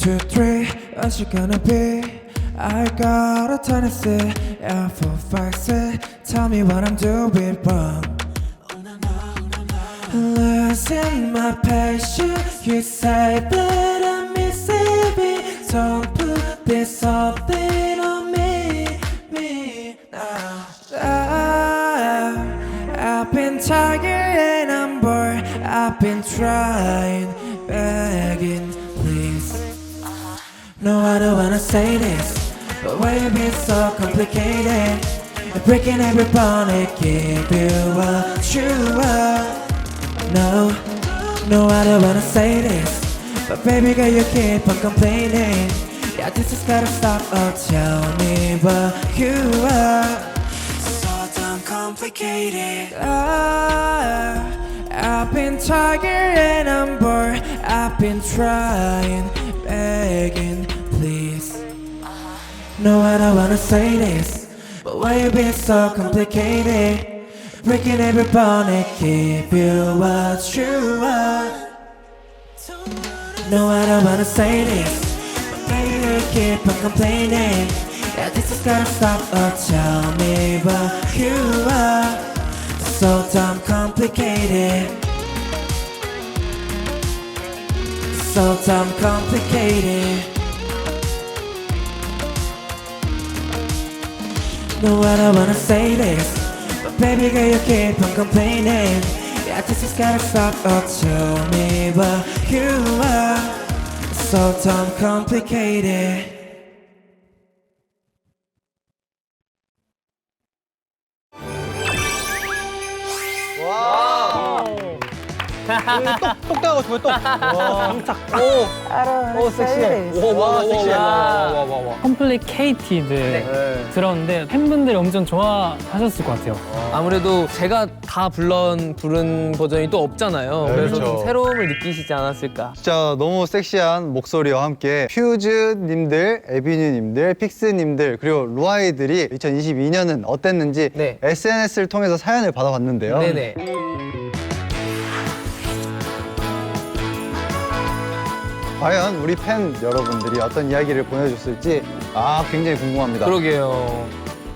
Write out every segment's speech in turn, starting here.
2, 3, what's it gonna be? I got a tendency, yeah, 4, 5, 6. Tell me what I'm doing wrong. Losing my patience, you say that I'm missing me. Don't put this something on me now. I've been tired and I'm bored. I've been trying, begging, please. No, I don't wanna say this, but why you being so complicated? You're breaking every bond and give you what you want. No, no, I don't wanna say this, but baby girl, you keep on complaining. Yeah, this has gotta stop, oh, tell me what you are. So damn complicated. I've been tired and I'm bored. I've been trying, begging, please. No, I don't wanna say this, but why you being so complicated? Breaking every bond and give you what you want. No, I don't wanna say this, but baby, you keep on complaining. Yeah, this has gotta stop, oh, tell me what you are. So damn complicated. So damn complicated. No, I don't wanna say this, but baby girl, you keep on complaining. Yeah, this has gotta stop, oh, tell me what you are. So damn complicated. 똑 따고 싶어요, 똑. 장착. 오, 섹시해. 와, 섹시해. 와. 컴플리케이티드 들었는데 팬분들이 엄청 좋아하셨을 것 같아요. 아무래도 제가 다 부른 버전이 또 없잖아요. 네, 그래서 그렇죠. 좀 새로움을 느끼시지 않았을까. 진짜 너무 섹시한 목소리와 함께 퓨즈님들, 에비뉴님들, 픽스님들 그리고 루아이들이 2022년은 어땠는지 네. SNS를 통해서 사연을 받아봤는데요. 네네. 과연 우리 팬 여러분들이 어떤 이야기를 보내줬을지 굉장히 궁금합니다. 그러게요.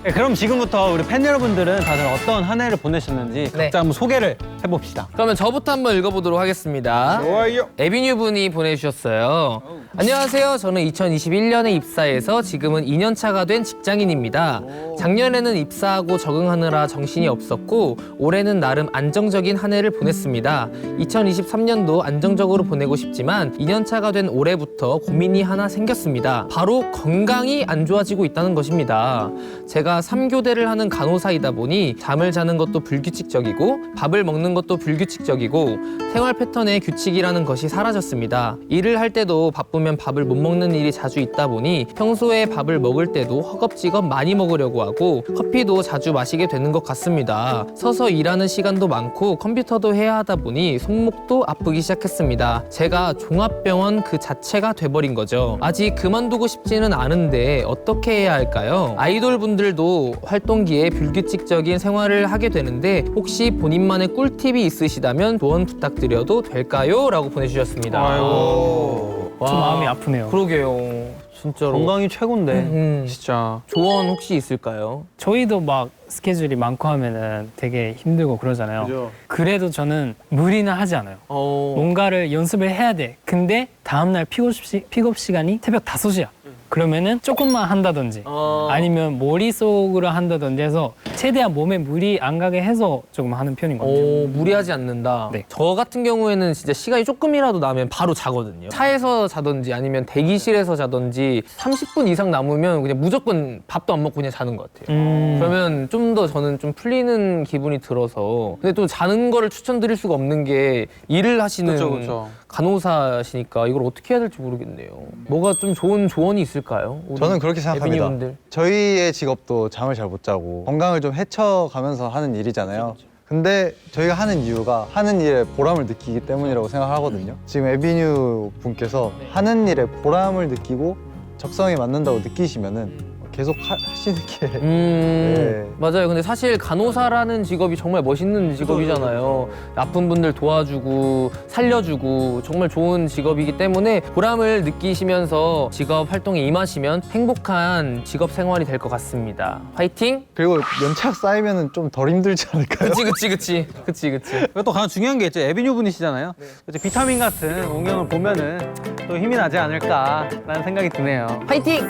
네, 그럼 지금부터 우리 팬 여러분들은 다들 어떤 한 해를 보내셨는지 네. 각자 한번 소개를 해봅시다. 그러면 저부터 한번 읽어보도록 하겠습니다. 좋아요. 에비뉴 분이 보내주셨어요. 안녕하세요. 저는 2021년에 입사해서 지금은 2년차가 된 직장인입니다. 작년에는 입사하고 적응하느라 정신이 없었고 올해는 나름 안정적인 한 해를 보냈습니다. 2023년도 안정적으로 보내고 싶지만 2년차가 된 올해부터 고민이 하나 생겼습니다. 바로 건강이 안 좋아지고 있다는 것입니다. 제가 3교대를 하는 간호사이다 보니 잠을 자는 것도 불규칙적이고 밥을 먹는 것도 불규칙적이고 생활 패턴의 규칙이라는 것이 사라졌습니다. 일을 할 때도 바쁘면 밥을 못 먹는 일이 자주 있다 보니 평소에 밥을 먹을 때도 허겁지겁 많이 먹으려고 하고 커피도 자주 마시게 되는 것 같습니다. 서서 일하는 시간도 많고 컴퓨터도 해야 하다 보니 손목도 아프기 시작했습니다. 제가 종합병원 그 자체가 돼버린 거죠. 아직 그만두고 싶지는 않은데 어떻게 해야 할까요? 아이돌 분들도 활동기에 불규칙적인 생활을 하게 되는데 혹시 본인만의 꿀팁이 있으시다면 조언 부탁드려도 될까요? 라고 보내주셨습니다. 와, 좀 마음이 아프네요. 그러게요. 진짜로. 건강이 최고인데. 진짜. 조언 혹시 있을까요? 저희도 막 스케줄이 많고 하면은 되게 힘들고 그러잖아요. 그래도 저는 무리는 하지 않아요. 뭔가를 연습을 해야 돼. 근데 다음날 픽업 시간이 새벽 5시야. 그러면은 조금만 한다든지 아니면 머릿속으로 한다든지 해서 최대한 몸에 무리 안 가게 해서 조금 하는 편인 것 같아요. 무리하지 않는다. 네. 저 같은 경우에는 진짜 시간이 조금이라도 나면 바로 자거든요. 차에서 자든지 아니면 대기실에서 자든지 30분 이상 남으면 그냥 무조건 밥도 안 먹고 그냥 자는 것 같아요. 그러면 좀 더 저는 좀 풀리는 기분이 들어서. 근데 또 자는 거를 추천드릴 수가 없는 게 일을 하시는 그쵸. 간호사시니까 이걸 어떻게 해야 될지 모르겠네요. 뭐가 좀 좋은 조언이 있을까요? 우리 저는 그렇게 생각합니다. 에비뉴분들. 저희의 직업도 잠을 잘 못 자고 건강을 좀 해쳐가면서 하는 일이잖아요. 근데 저희가 하는 이유가 하는 일에 보람을 느끼기 때문이라고 생각하거든요. 지금 에비뉴 분께서 하는 일에 보람을 느끼고 적성에 맞는다고 느끼시면은 계속 하시는 게 네. 맞아요. 근데 사실 간호사라는 직업이 정말 멋있는 직업이잖아요. 아픈 분들 도와주고 살려주고 정말 좋은 직업이기 때문에 보람을 느끼시면서 직업 활동에 임하시면 행복한 직업 생활이 될 것 같습니다. 화이팅! 그리고 연차 쌓이면 좀 덜 힘들지 않을까요? 그치. 그리고 또 가장 중요한 게 있죠. 에비뉴 분이시잖아요. 이제 비타민 같은 옹경을 보면은 또 힘이 나지 않을까라는 생각이 드네요. 화이팅!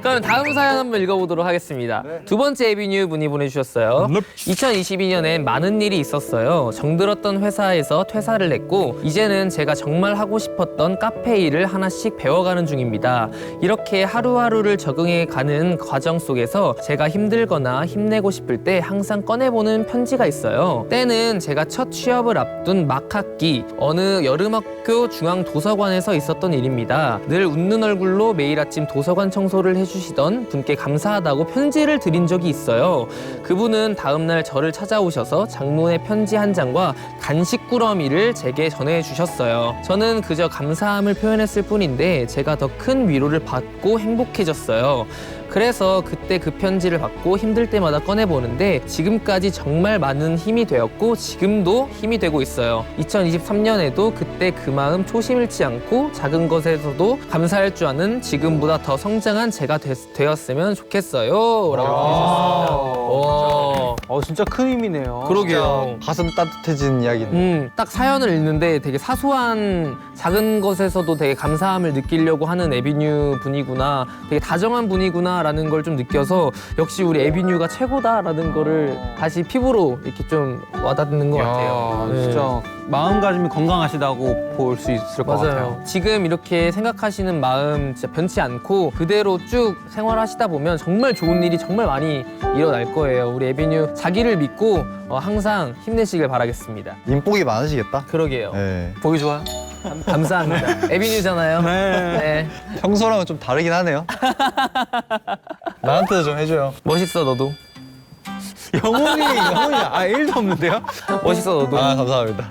그럼 다음 사연 한번 읽어보도록 하겠습니다. 두 번째 에비뉴 분이 보내주셨어요. 2022년엔 많은 일이 있었어요. 정들었던 회사에서 퇴사를 했고 이제는 제가 정말 하고 싶었던 카페 일을 하나씩 배워가는 중입니다. 이렇게 하루하루를 적응해가는 과정 속에서 제가 힘들거나 힘내고 싶을 때 항상 꺼내보는 편지가 있어요. 때는 제가 첫 취업을 앞둔 막학기 어느 여름학교 중앙도서관에서 있었던 일입니다. 늘 웃는 얼굴로 매일 아침 도서관 청소를 해주시던 분께 감사하다고 편지를 드린 적이 있어요. 그분은 다음날 저를 찾아오셔서 장문의 편지 한 장과 간식 꾸러미를 제게 전해주셨어요. 저는 그저 감사함을 표현했을 뿐인데 제가 더 큰 위로를 받고 행복해졌어요. 그래서 그때 그 편지를 받고 힘들 때마다 꺼내보는데 지금까지 정말 많은 힘이 되었고 지금도 힘이 되고 있어요. 2023년에도 그때 그 마음 초심 잃지 않고 작은 것에서도 감사할 줄 아는 지금보다 더 성장한 제가 되었으면 좋겠어요. 라고 해주셨습니다. 진짜 큰 힘이네요. 그러게요. 가슴 따뜻해지는 이야기네. 딱 사연을 읽는데 되게 사소한 작은 것에서도 되게 감사함을 느끼려고 하는 에비뉴 분이구나, 되게 다정한 분이구나 라는 걸 좀 느껴서 역시 우리 에비뉴가 최고다라는 거를 다시 피부로 이렇게 좀 와닿는 것 같아요. 네. 진짜 마음가짐이 건강하시다고 볼 수 있을 것 같아요. 지금 이렇게 생각하시는 마음 진짜 변치 않고 그대로 쭉 생활하시다 보면 정말 좋은 일이 정말 많이 일어날 거예요. 우리 에비뉴 자기를 믿고 항상 힘내시길 바라겠습니다. 인복이 많으시겠다. 그러게요. 네. 보기 좋아요. 감사합니다. 에비뉴잖아요. 네. 평소랑은 좀 다르긴 하네요. 나한테도 좀 해줘요. 멋있어 너도. 영혼이 1도 없는데요? 멋있어 너도. 아, 감사합니다.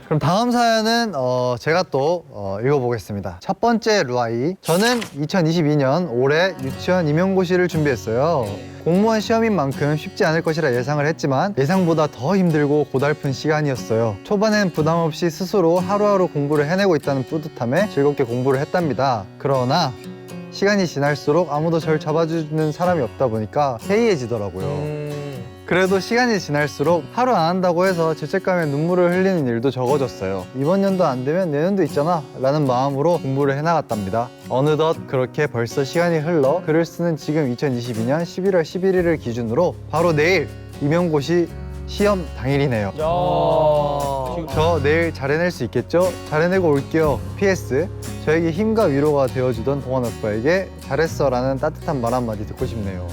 그럼 다음 사연은 제가 또 읽어보겠습니다. 첫 번째 루아이. 저는 2022년 올해 유치원 임용고시를 준비했어요. 공무원 시험인 만큼 쉽지 않을 것이라 예상을 했지만 예상보다 더 힘들고 고달픈 시간이었어요. 초반엔 부담 없이 스스로 하루하루 공부를 해내고 있다는 뿌듯함에 즐겁게 공부를 했답니다. 그러나 시간이 지날수록 아무도 절 잡아주는 사람이 없다 보니까 해이해지더라고요. 그래도 시간이 지날수록 하루 안 한다고 해서 죄책감에 눈물을 흘리는 일도 적어졌어요. 이번 년도 안 되면 내년도 있잖아 라는 마음으로 공부를 해나갔답니다. 어느덧 그렇게 벌써 시간이 흘러 글을 쓰는 지금 2022년 11월 11일을 기준으로 바로 내일 임용고시 시험 당일이네요. 저 내일 잘해낼 수 있겠죠? 잘해내고 올게요. PS 저에게 힘과 위로가 되어주던 동원 오빠에게 잘했어 라는 따뜻한 말 한마디 듣고 싶네요.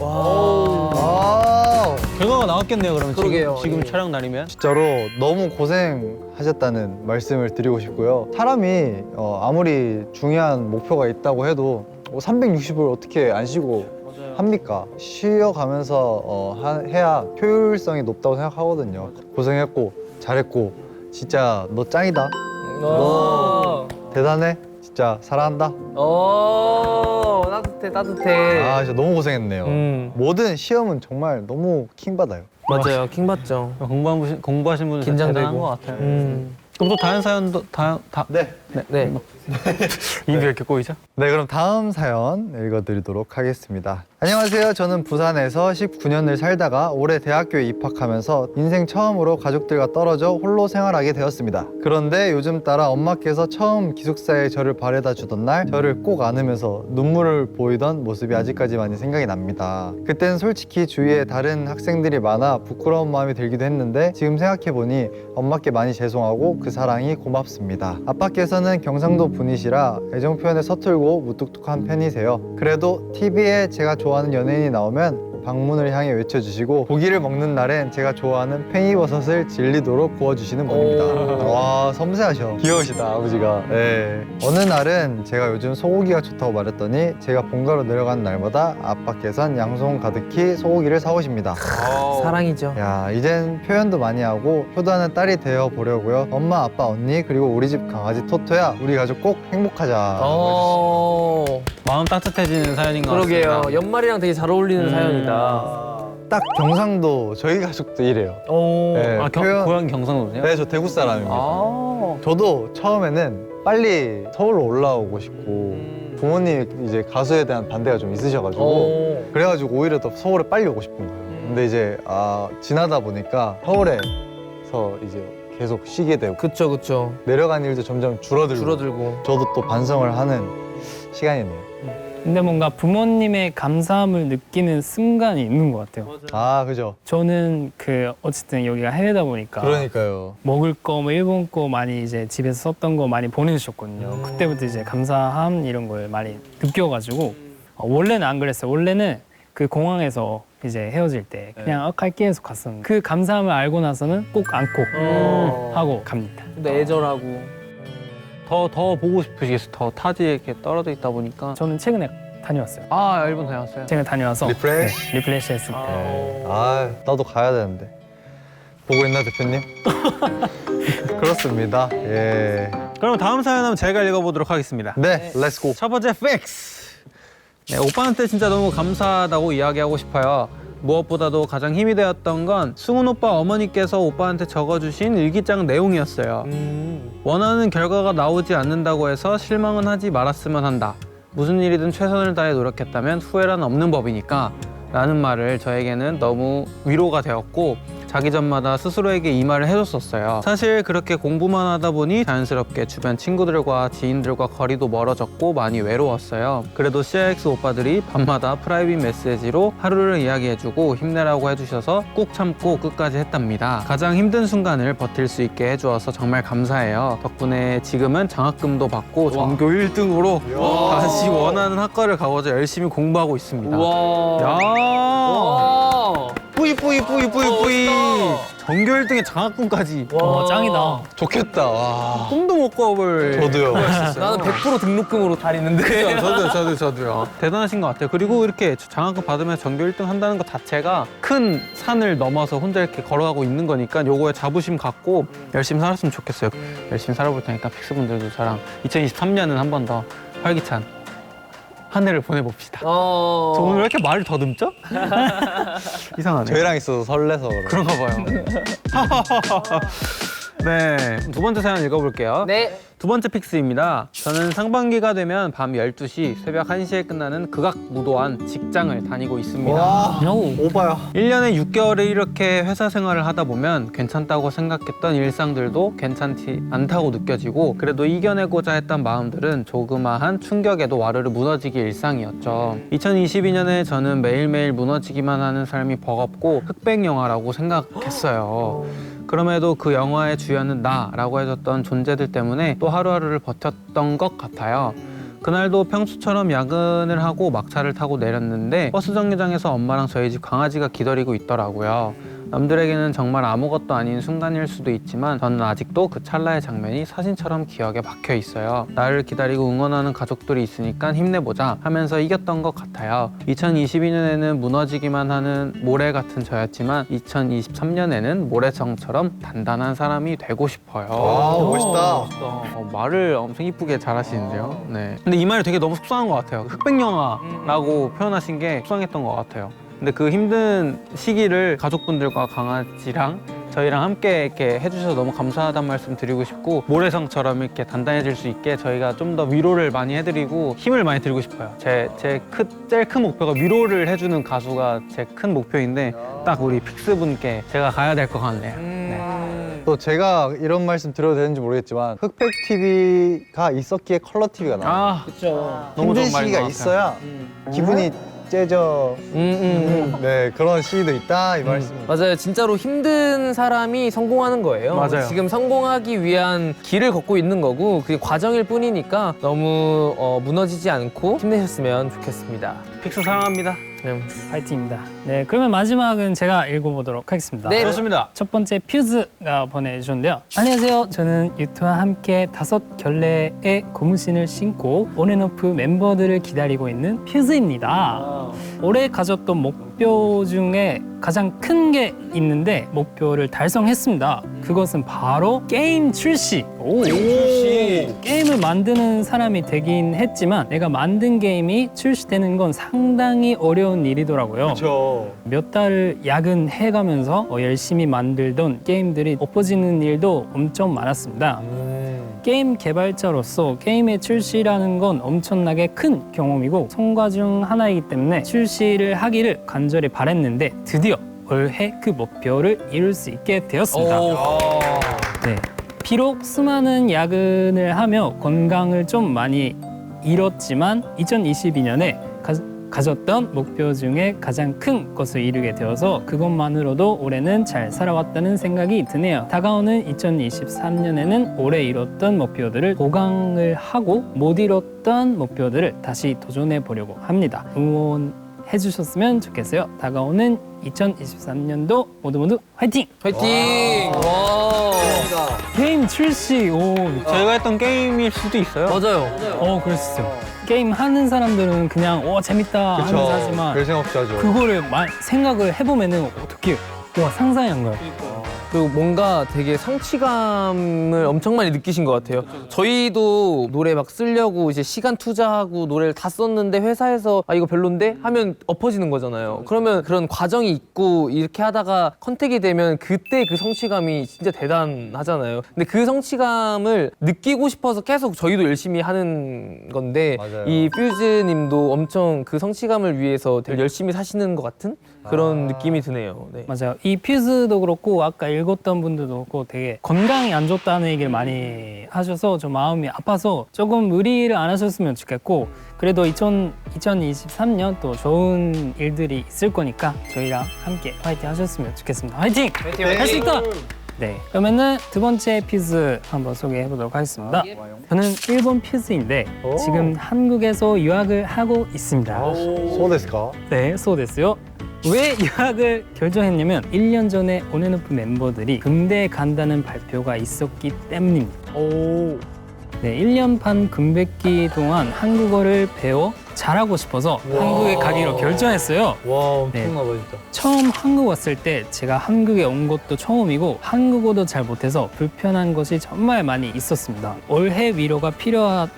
결과가 나왔겠네요. 그러면 그러게요. 지금 촬영 날이면. 진짜로 너무 고생하셨다는 말씀을 드리고 싶고요. 사람이 아무리 중요한 목표가 있다고 해도 360을 어떻게 안 쉬고 합니까? 쉬어가면서 해야 효율성이 높다고 생각하거든요. 고생했고 잘했고 진짜 너 짱이다. 너 대단해. 진짜 사랑한다. 따뜻해. 아 진짜 너무 고생했네요. 모든 시험은 정말 너무 킹받아요. 맞아요. 킹 받죠. 공부하신 분은 긴장되고. 대단한 것 같아요. 그럼 또 다른 사연도 네. 입이 이렇게 꼬이죠? 네, 그럼 다음 사연 읽어드리도록 하겠습니다. 안녕하세요. 저는 부산에서 19년을 살다가 올해 대학교에 입학하면서 인생 처음으로 가족들과 떨어져 홀로 생활하게 되었습니다. 그런데 요즘 따라 엄마께서 처음 기숙사에 저를 바래다 주던 날 저를 꼭 안으면서 눈물을 보이던 모습이 아직까지 많이 생각이 납니다. 그땐 솔직히 주위에 다른 학생들이 많아 부끄러운 마음이 들기도 했는데 지금 생각해보니 엄마께 많이 죄송하고 그 사랑이 고맙습니다. 아빠께서는 경상도 분이시라 애정 표현에 서툴고 무뚝뚝한 편이세요. 그래도 TV에 제가 좋아하는 연예인이 나오면 방문을 향해 외쳐주시고 고기를 먹는 날엔 제가 좋아하는 팽이버섯을 질리도록 구워주시는 분입니다. 와, 섬세하셔. 귀여우시다, 아버지가. 네. 어느 날은 제가 요즘 소고기가 좋다고 말했더니 제가 본가로 내려가는 날마다 아빠께선 양손 가득히 소고기를 사오십니다. 사랑이죠. 야, 이젠 표현도 많이 하고 효도하는 딸이 되어 보려고요. 엄마, 아빠, 언니 그리고 우리 집 강아지 토토야 우리 가족 꼭 행복하자. 마음 따뜻해지는 사연인 것 같습니다. 그러게요. 연말이랑 되게 잘 어울리는 사연이다. 딱 경상도 저희 가족도 이래요. 오. 네, 아, 고향 경상도세요? 네, 저 대구 사람입니다. 아. 저도 처음에는 빨리 서울로 올라오고 싶고 부모님이 이제 가수에 대한 반대가 좀 있으셔가지고 오. 그래가지고 오히려 더 서울에 빨리 오고 싶은 거예요. 근데 이제 지나다 보니까 서울에서 이제 계속 쉬게 되고 그쵸. 내려간 일도 점점 줄어들고 저도 또 반성을 하는 시간이네요. 근데 뭔가 부모님의 감사함을 느끼는 순간이 있는 것 같아요. 아, 그죠. 저는 어쨌든 여기가 해외다 보니까 그러니까요. 먹을 거, 뭐 일본 거 많이 이제 집에서 썼던 거 많이 보내주셨거든요. 그때부터 이제 감사함 이런 걸 많이 느껴가지고 원래는 안 그랬어요. 원래는 그 공항에서 이제 헤어질 때 그냥 갈게 해서 갔었는데 그 감사함을 알고 나서는 꼭 안고 하고 갑니다. 근데 애절하고. 더 보고 싶으시겠어요. 더 타지에 이렇게 떨어져 있다 보니까. 저는 최근에 다녀왔어요. 아, 일본 다녀왔어요? 제가 다녀와서 리프레시? 네, 리프레시 했습니다. 나도 가야 되는데. 보고 있나, 대표님? 그렇습니다. 예. 그럼 다음 사연은 제가 읽어보도록 하겠습니다. 네, 렛츠고. 첫 번째 팩스. 네, 오빠한테 진짜 너무 감사하다고 이야기하고 싶어요. 무엇보다도 가장 힘이 되었던 건 승훈 오빠 어머니께서 오빠한테 적어주신 일기장 내용이었어요. 원하는 결과가 나오지 않는다고 해서 실망은 하지 말았으면 한다. 무슨 일이든 최선을 다해 노력했다면 후회란 없는 법이니까 라는 말을 저에게는 너무 위로가 되었고 자기 전마다 스스로에게 이 말을 해줬었어요. 사실 그렇게 공부만 하다 보니 자연스럽게 주변 친구들과 지인들과 거리도 멀어졌고 많이 외로웠어요. 그래도 CIX 오빠들이 밤마다 프라이빗 메시지로 하루를 이야기해주고 힘내라고 해주셔서 꾹 참고 끝까지 했답니다. 가장 힘든 순간을 버틸 수 있게 해주어서 정말 감사해요. 덕분에 지금은 장학금도 받고 전교 1등으로 다시 원하는 학과를 가고자 열심히 공부하고 있습니다. 야. 뿌이 전교 1등의 장학금까지. 와, 짱이다. 좋겠다. 와. 꿈도 못 꿔볼. 저도요. 나는 100% 등록금으로 다니는데. 저도요. 대단하신 것 같아요. 그리고 이렇게 장학금 받으면 전교 1등 한다는 것 자체가 큰 산을 넘어서 혼자 이렇게 걸어가고 있는 거니까 요거에 자부심 갖고 열심히 살았으면 좋겠어요. 열심히 살아볼 테니까 픽스분들도 저랑 2023년은 한 번 더 활기찬 한 해를 보내봅시다. 저 오늘 왜 이렇게 말을 더듬죠? 이상하네. 저희랑 있어서 설레서 그런가 봐요. 네, 두 번째 사연 읽어볼게요. 네. 두 번째 픽스입니다. 저는 상반기가 되면 밤 12시, 새벽 1시에 끝나는 극악무도한 직장을 다니고 있습니다. 와, 오바야. 1년에 6개월을 이렇게 회사 생활을 하다 보면 괜찮다고 생각했던 일상들도 괜찮지 않다고 느껴지고 그래도 이겨내고자 했던 마음들은 조그마한 충격에도 와르르 무너지기 일상이었죠. 2022년에 저는 매일매일 무너지기만 하는 삶이 버겁고 흑백 영화라고 생각했어요. 그럼에도 그 영화의 주연은 나라고 해줬던 존재들 때문에 또 하루하루를 버텼던 것 같아요. 그날도 평소처럼 야근을 하고 막차를 타고 내렸는데 버스 정류장에서 엄마랑 저희 집 강아지가 기다리고 있더라고요. 남들에게는 정말 아무것도 아닌 순간일 수도 있지만 저는 아직도 그 찰나의 장면이 사진처럼 기억에 박혀 있어요. 나를 기다리고 응원하는 가족들이 있으니까 힘내보자 하면서 이겼던 것 같아요. 2022년에는 무너지기만 하는 모래 같은 저였지만 2023년에는 모래성처럼 단단한 사람이 되고 싶어요. 와, 멋있다. 말을 엄청 이쁘게 잘하시는데요. 네. 근데 이 말이 되게 너무 속상한 것 같아요. 흑백 영화라고 표현하신 게 속상했던 것 같아요. 근데 그 힘든 시기를 가족분들과 강아지랑 저희랑 함께 이렇게 해주셔서 너무 감사하다는 말씀 드리고 싶고 모래성처럼 이렇게 단단해질 수 있게 저희가 좀 더 위로를 많이 해드리고 힘을 많이 드리고 싶어요. 제일 큰 목표가 위로를 해주는 가수가 제 큰 목표인데 딱 우리 픽스분께 제가 가야 될 것 같네요. 네. 또 제가 이런 말씀 드려도 되는지 모르겠지만 흑백 TV가 있었기에 컬러 TV가 나와요. 아, 그쵸. 너무 힘든 좋은 말인 시기가 것 같아요. 있어야 기분이 째져. 네, 그런 시기도 있다 이 말씀입니다. 맞아요. 진짜로 힘든 사람이 성공하는 거예요. 맞아요. 지금 성공하기 위한 길을 걷고 있는 거고 그게 과정일 뿐이니까 너무 무너지지 않고 힘내셨으면 좋겠습니다. 픽스 사랑합니다. 파이팅입니다. 네, 그러면 마지막은 제가 읽어보도록 하겠습니다. 네. 좋습니다. 첫 번째 퓨즈가 보내주셨는데요. 안녕하세요. 저는 유튜와 함께 5켤레의 고무신을 신고 온앤오프 멤버들을 기다리고 있는 퓨즈입니다. 올해 가졌던 목표 중에 가장 큰 게 있는데 목표를 달성했습니다. 그것은 바로 게임 출시. 게임을 만드는 사람이 되긴 했지만 내가 만든 게임이 출시되는 건 상당히 어려운 일이더라고요. 몇 달 야근해가면서 열심히 만들던 게임들이 엎어지는 일도 엄청 많았습니다. 게임 개발자로서 게임의 출시라는 건 엄청나게 큰 경험이고 성과 중 하나이기 때문에 출시를 하기를 간절히 바랬는데 드디어 올해 그 목표를 이룰 수 있게 되었습니다. 네. 비록 수많은 야근을 하며 건강을 좀 많이 잃었지만 2022년에 가졌던 목표 중에 가장 큰 것을 이루게 되어서 그것만으로도 올해는 잘 살아왔다는 생각이 드네요. 다가오는 2023년에는 올해 이뤘던 목표들을 보강을 하고 못 이뤘던 목표들을 다시 도전해 보려고 합니다. 응원해 주셨으면 좋겠어요. 다가오는 2023년도 모두 화이팅! 화이팅! 와. 게임 출시 저희가 했던 게임일 수도 있어요. 맞아요. 그럴 수 있어요. 게임 하는 사람들은 그냥 재밌다 그쵸. 하면서 하지만 별 생각 없이 하죠. 그거를 생각을 해보면은 어떻게 상상이 안 가요. 그리고 뭔가 되게 성취감을 엄청 많이 느끼신 것 같아요. 저희도 노래 막 쓰려고 이제 시간 투자하고 노래를 다 썼는데 회사에서 이거 별론데 하면 엎어지는 거잖아요. 그러면 그런 과정이 있고 이렇게 하다가 컨택이 되면 그때 그 성취감이 진짜 대단하잖아요. 근데 그 성취감을 느끼고 싶어서 계속 저희도 열심히 하는 건데 맞아요. 이 퓨즈님도 엄청 그 성취감을 위해서 되게 열심히 사시는 것 같은 그런 느낌이 드네요. 네. 맞아요. 이 퓨즈도 그렇고 아까 읽었던 분들도 그렇고 되게 건강이 안 좋다는 얘기를 많이 하셔서 좀 마음이 아파서 조금 무리를 안 하셨으면 좋겠고 그래도 2023년 또 좋은 일들이 있을 거니까 저희랑 함께 화이팅 하셨으면 좋겠습니다. 화이팅! 할 수 있다! 네, 그러면은 두 번째 퓨즈 한번 소개해 보도록 하겠습니다. 저는 일본 퓨즈인데 지금 한국에서 유학을 하고 있습니다. 소데스까? 네, 소데스요. 왜 유학을 결정했냐면 1년 전에 온앤오프 멤버들이 군대에 간다는 발표가 있었기 때문입니다. 네, 1년 반 금백기 동안 한국어를 배워 잘하고 싶어서 한국에 가기로 결정했어요. 와, 엄청나다 진짜. 처음 한국 왔을 때 제가 한국에 온 것도 처음이고 한국어도 잘 못해서 불편한 것이 정말 많이 있었습니다. 올해 위로가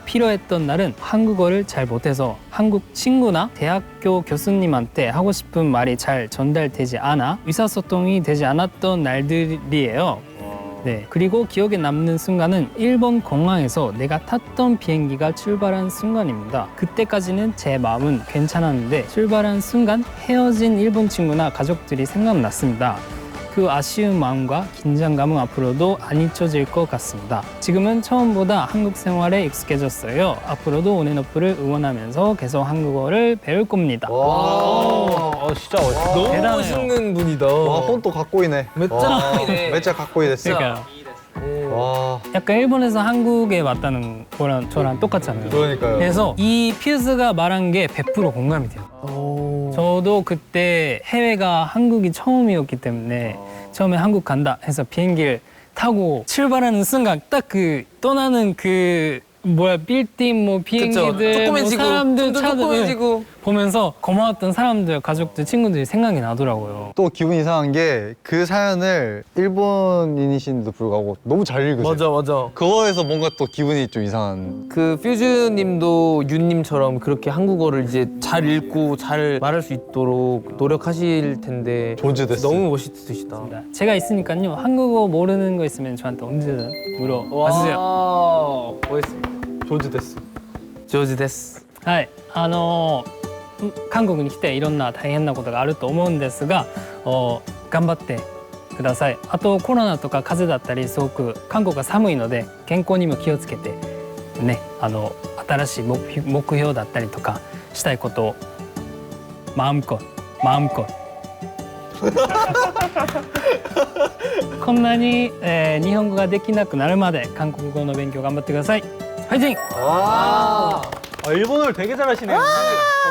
필요했던 날은 한국어를 잘 못해서 한국 친구나 대학교 교수님한테 하고 싶은 말이 잘 전달되지 않아 의사소통이 되지 않았던 날들이에요. 네, 그리고 기억에 남는 순간은 일본 공항에서 내가 탔던 비행기가 출발한 순간입니다. 그때까지는 제 마음은 괜찮았는데 출발한 순간 헤어진 일본 친구나 가족들이 생각났습니다. 그 아쉬운 마음과 긴장감은 앞으로도 안 잊혀질 것 같습니다. 지금은 처음보다 한국 생활에 익숙해졌어요. 앞으로도 온앤오프를 응원하면서 계속 한국어를 배울 겁니다. 진짜 멋있다. 너무 대단해요. 멋있는 분이다. 와, 혼또 갖고 있네. 몇 몇자 갖고 있네. 그러니까 와, 약간 일본에서 한국에 왔다는 거랑 저랑 똑같잖아요. 그러니까요. 그래서 이 퓨즈가 말한 게 100% 공감이 돼요. 저도 그때 해외가 한국이 처음이었기 때문에 처음에 한국 간다 해서 비행기를 타고 출발하는 순간 딱 그 떠나는 그 빌딩 비행기들 조그매지고 사람들 차들 조그매지고 보면서 고마웠던 사람들 가족들 친구들이 생각이 나더라고요. 또 기분 이상한 게 그 사연을 일본인이신데도 불구하고 너무 잘 읽으세요. 맞아. 그거에서 뭔가 또 기분이 좀 이상한. 그 퓨즈님도 윤님처럼 그렇게 한국어를 이제 잘 읽고 잘 말할 수 있도록 노력하실 텐데 존즈 데스. 너무 멋있으시다. 제가 있으니까요. 한국어 모르는 거 있으면 저한테 언제든 물어봐주세요. 멋있어. 존즈 데스. 조지 데스. はい、韓国に来ていろんな大変なことがあると思うんですが、頑張ってください。あとコロナとか風邪だったりすごく韓国が寒いので健康にも気をつけてね、新しい目標だったりとかしたいことを마음껏こんなに、日本語ができなくなるまで韓国語の勉強頑張ってください。ファイティング！ 일본어를 되게 잘하시네요.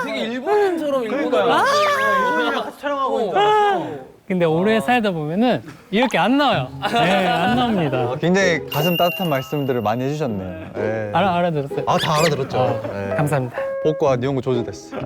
되게 일본인처럼 일본어를 일본인이랑 같이 촬영하고 있는 줄 알았어. 근데 오래 살다 보면은 이렇게 안 나와요. 네, 안 나옵니다. 굉장히 가슴 따뜻한 말씀들을 많이 해주셨네요. 예. 알아들었어요. 다 알아들었죠. 예. 감사합니다. 복과 니혼고 조즈 됐어.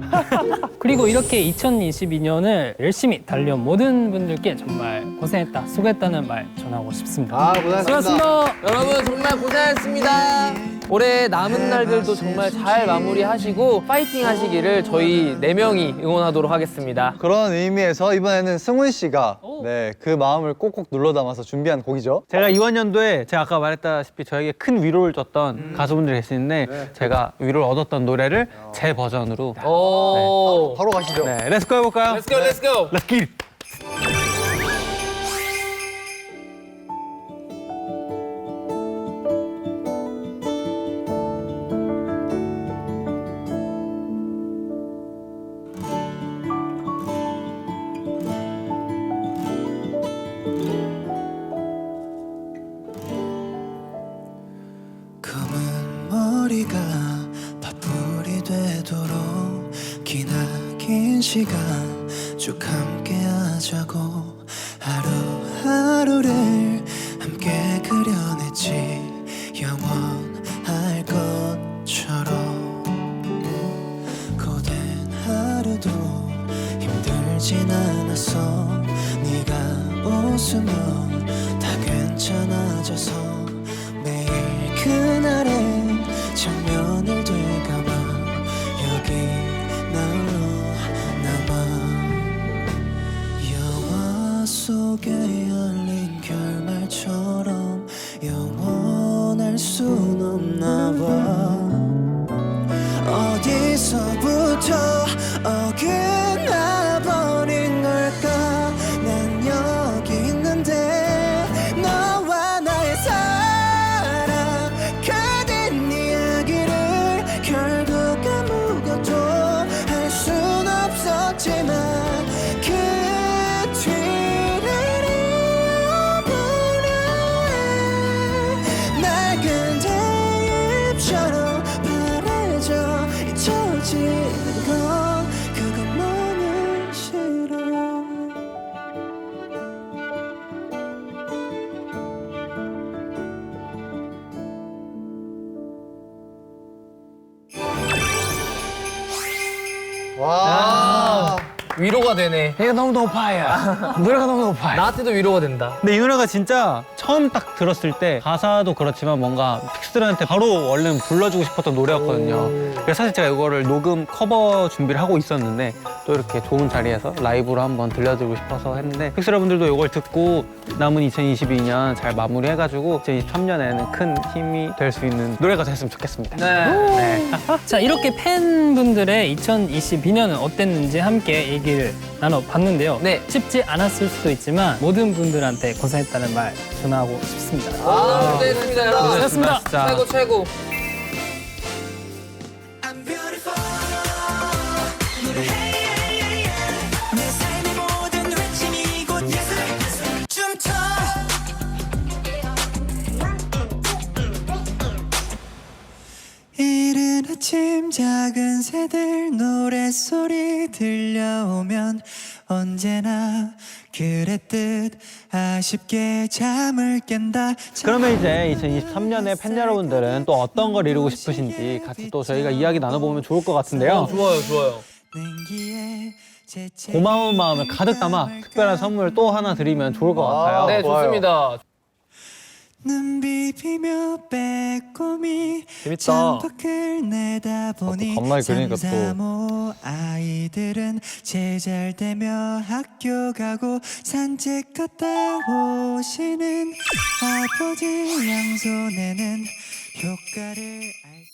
그리고 이렇게 2022년을 열심히 달려온 모든 분들께 정말 고생했다, 수고했다는 말 전하고 싶습니다. 아, 고생하셨습니다. 수고하셨습니다. 여러분 정말 고생하셨습니다. 올해 남은 날들도 정말 잘 마무리하시고 파이팅 하시기를 저희 4명이 응원하도록 하겠습니다. 그런 의미에서 이번에는 승훈 씨가 네, 그 마음을 꼭꼭 눌러 담아서 준비한 곡이죠. 제가 이번 연도에 제가 아까 말했다시피 저에게 큰 위로를 줬던 가수분들이 계시는데 제가 위로를 얻었던 노래를 제 버전으로 오. 바로 가시죠. 네, 렛츠고 해볼까요? Let's go, let's go. Let's get it. 검은 머리가 파풀이 되도록 기나긴 시간 쭉 함께 하자고 하루하루를 함께 그려냈지 영원할 것처럼 고된 하루도 힘들진 않았어 네가 웃으면 다 괜찮아져서 매일 그날의 장면을 되감아 여기 나로 남아 영화 속에 열린 결말처럼 영원할 순 없나 봐 어디서부터 어긋나 버린 걸까 난 여기 있는데 너와 나의 사랑 그댄 이야기를 결국 아무것도 할 순 없었지만 그 뒤를 이어보려 해 낡은 대입처럼 바래져 잊혀지는 건 그것만은 싫어 와. 위로가 되네. 이거 너무 높아요. 노래가 너무 높아요. 나한테도 위로가 된다. 근데 이 노래가 진짜 처음 딱 들었을 때 가사도 그렇지만 뭔가 픽스들한테 바로 얼른 불러주고 싶었던 노래였거든요. 그래서 사실 제가 이거를 녹음 커버 준비를 하고 있었는데 또 이렇게 좋은 자리에서 라이브로 한번 들려드리고 싶어서 했는데 픽스 여러분들도 이걸 듣고 남은 2022년 잘 마무리해가지고 2023년에는 큰 힘이 될 수 있는 노래가 됐으면 좋겠습니다. 네. 자, 이렇게 팬분들의 2022년은 어땠는지 함께 얘기를 나눠봤는데요. 네. 쉽지 않았을 수도 있지만 모든 분들한테 고생했다는 말 전하고 싶습니다. 고생했습니다, 여러분. 고생했습니다. 진짜. 최고, 최고. I'm beautiful 노래해 내 삶의 모든 외침이 곧 예술 춤춰 이른 아침 작은 새들 노랫소리 들려오면 언제나 그랬듯 아쉽게 잠을 깬다 그러면 이제 2023년에 팬 여러분들은 또 어떤 걸 이루고 싶으신지 같이 또 저희가 이야기 나눠보면 좋을 것 같은데요. 좋아요, 좋아요. 냉기에 재채기 고마운 마음을 가득 담아 특별한 선물 또 하나 드리면 좋을 것 같아요. 네, 좋아요. 좋습니다. 눈 비비며 빼꼼히 재밌다. 창밖을 내다보니 또 간만에 그리니까 또. 3, 3, 5 아이들은 제잘되며 학교 가고 산책 갔다 오시는 아버지 양손에는 효과를 알